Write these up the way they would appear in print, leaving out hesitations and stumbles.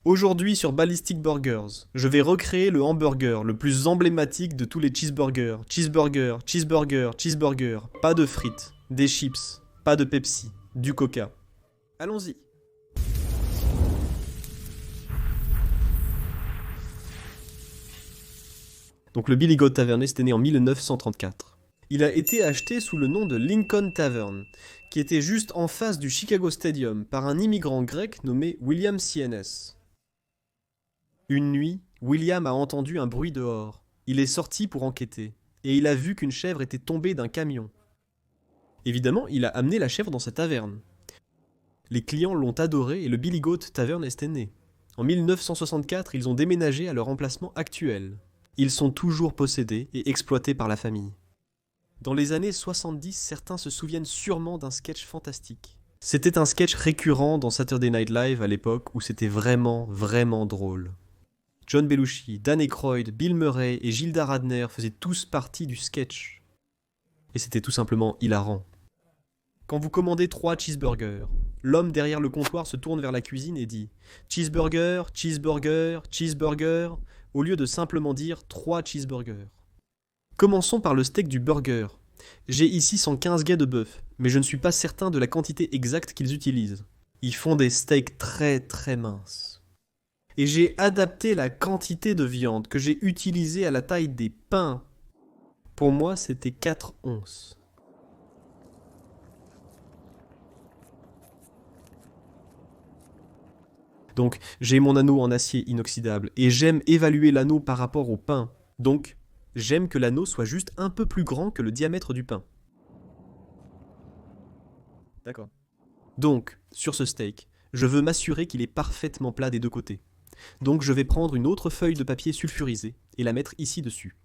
Aujourd'hui sur Ballistic Burgers, je vais recréer le hamburger le plus emblématique de tous les cheeseburgers. Cheeseburger, cheeseburger, cheeseburger. Pas de frites, des chips, pas de Pepsi, du Coca. Allons-y. Donc le Billy Goat Tavern était né en 1934. Il a été acheté sous le nom de Lincoln Tavern, qui était juste en face du Chicago Stadium par un immigrant grec nommé William CNS. Une nuit, William a entendu un bruit dehors. Il est sorti pour enquêter, et il a vu qu'une chèvre était tombée d'un camion. Évidemment, il a amené la chèvre dans sa taverne. Les clients l'ont adoré et le Billy Goat Tavern est né. En 1964, ils ont déménagé à leur emplacement actuel. Ils sont toujours possédés et exploités par la famille. Dans les années 70, certains se souviennent sûrement d'un sketch fantastique. C'était un sketch récurrent dans Saturday Night Live à l'époque où c'était vraiment, vraiment drôle. John Belushi, Dan Aykroyd, Bill Murray et Gilda Radner faisaient tous partie du sketch. Et c'était tout simplement hilarant. Quand vous commandez 3 cheeseburgers, l'homme derrière le comptoir se tourne vers la cuisine et dit « Cheeseburger, cheeseburger, cheeseburger », au lieu de simplement dire 3 cheeseburgers. Commençons par le steak du burger. J'ai ici 115 guets de bœuf, mais je ne suis pas certain de la quantité exacte qu'ils utilisent. Ils font des steaks très très minces. Et j'ai adapté la quantité de viande que j'ai utilisée à la taille des pains. Pour moi, c'était 4 onces. Donc, j'ai mon anneau en acier inoxydable et j'aime évaluer l'anneau par rapport au pain. Donc, j'aime que l'anneau soit juste un peu plus grand que le diamètre du pain. D'accord. Donc, sur ce steak, je veux m'assurer qu'il est parfaitement plat des deux côtés. Donc je vais prendre une autre feuille de papier sulfurisé et la mettre ici dessus.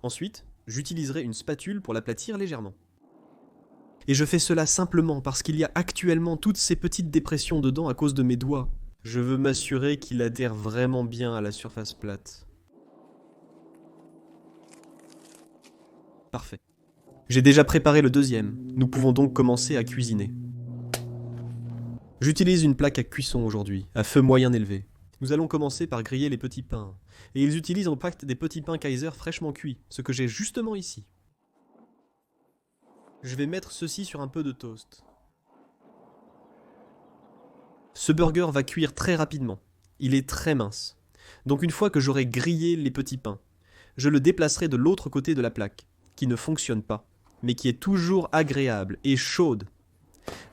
Ensuite, j'utiliserai une spatule pour l'aplatir légèrement. Et je fais cela simplement parce qu'il y a actuellement toutes ces petites dépressions dedans à cause de mes doigts. Je veux m'assurer qu'il adhère vraiment bien à la surface plate. Parfait. J'ai déjà préparé le deuxième. Nous pouvons donc commencer à cuisiner. J'utilise une plaque à cuisson aujourd'hui, à feu moyen élevé. Nous allons commencer par griller les petits pains. Et ils utilisent en pacte des petits pains Kaiser fraîchement cuits, ce que j'ai justement ici. Je vais mettre ceci sur un peu de toast. Ce burger va cuire très rapidement. Il est très mince. Donc une fois que j'aurai grillé les petits pains, je le déplacerai de l'autre côté de la plaque, qui ne fonctionne pas, mais qui est toujours agréable et chaude.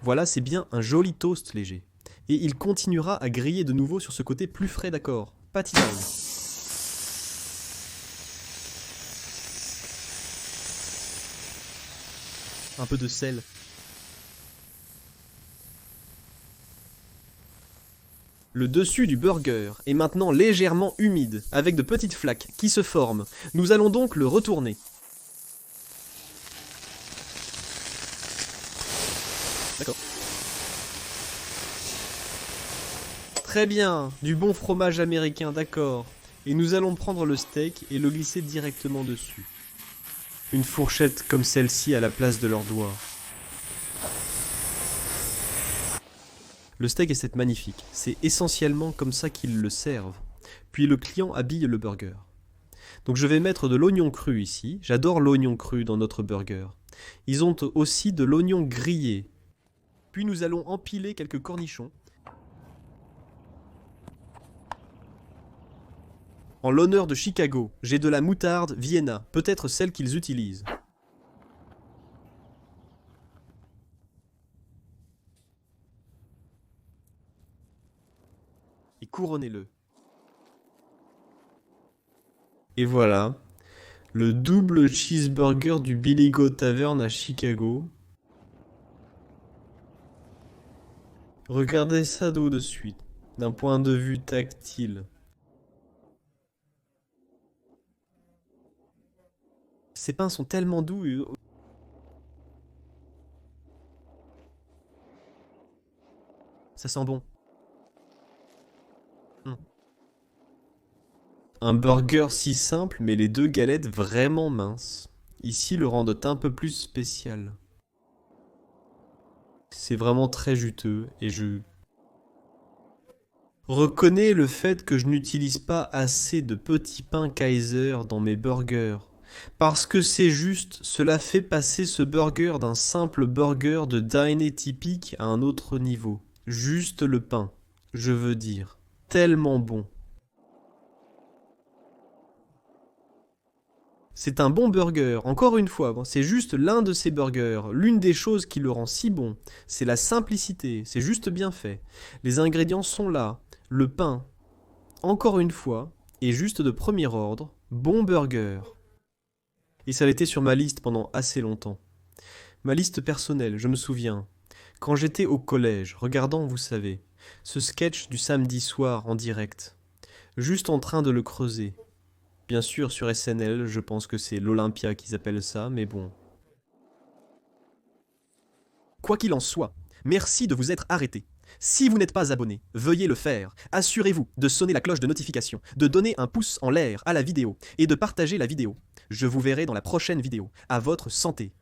Voilà, c'est bien un joli toast léger. Et il continuera à griller de nouveau sur ce côté plus frais, d'accord. Pas tisane. Un peu de sel. Le dessus du burger est maintenant légèrement humide, avec de petites flaques qui se forment. Nous allons donc le retourner. D'accord. Très bien, du bon fromage américain, d'accord. Et nous allons prendre le steak et le glisser directement dessus. Une fourchette comme celle-ci à la place de leurs doigts. Le steak est magnifique, c'est essentiellement comme ça qu'ils le servent. Puis le client habille le burger. Donc je vais mettre de l'oignon cru ici, j'adore l'oignon cru dans notre burger. Ils ont aussi de l'oignon grillé. Puis nous allons empiler quelques cornichons. En l'honneur de Chicago, j'ai de la moutarde Vienna, peut-être celle qu'ils utilisent. Et couronnez-le. Et voilà, le double cheeseburger du Billy Goat Tavern à Chicago. Regardez ça d'où de suite, d'un point de vue tactile. Ces pains sont tellement doux. Ça sent bon. Mm. Un burger si simple, mais les deux galettes vraiment minces. Ici le rendent un peu plus spécial. C'est vraiment très juteux et Reconnais le fait que je n'utilise pas assez de petits pains Kaiser dans mes burgers. Parce que c'est juste, cela fait passer ce burger d'un simple burger de dîner typique à un autre niveau. Juste le pain, je veux dire. Tellement bon. C'est un bon burger, encore une fois, bon, c'est juste l'un de ces burgers. L'une des choses qui le rend si bon, c'est la simplicité, c'est juste bien fait. Les ingrédients sont là, le pain, encore une fois, est juste de premier ordre, bon burger. Et ça l'était sur ma liste pendant assez longtemps. Ma liste personnelle, je me souviens. Quand j'étais au collège, regardant, vous savez, ce sketch du samedi soir en direct, juste en train de le creuser. Bien sûr, sur SNL, je pense que c'est l'Olympia qu'ils appellent ça, mais bon. Quoi qu'il en soit, merci de vous être arrêté. Si vous n'êtes pas abonné, veuillez le faire. Assurez-vous de sonner la cloche de notification, de donner un pouce en l'air à la vidéo et de partager la vidéo. Je vous verrai dans la prochaine vidéo. À votre santé.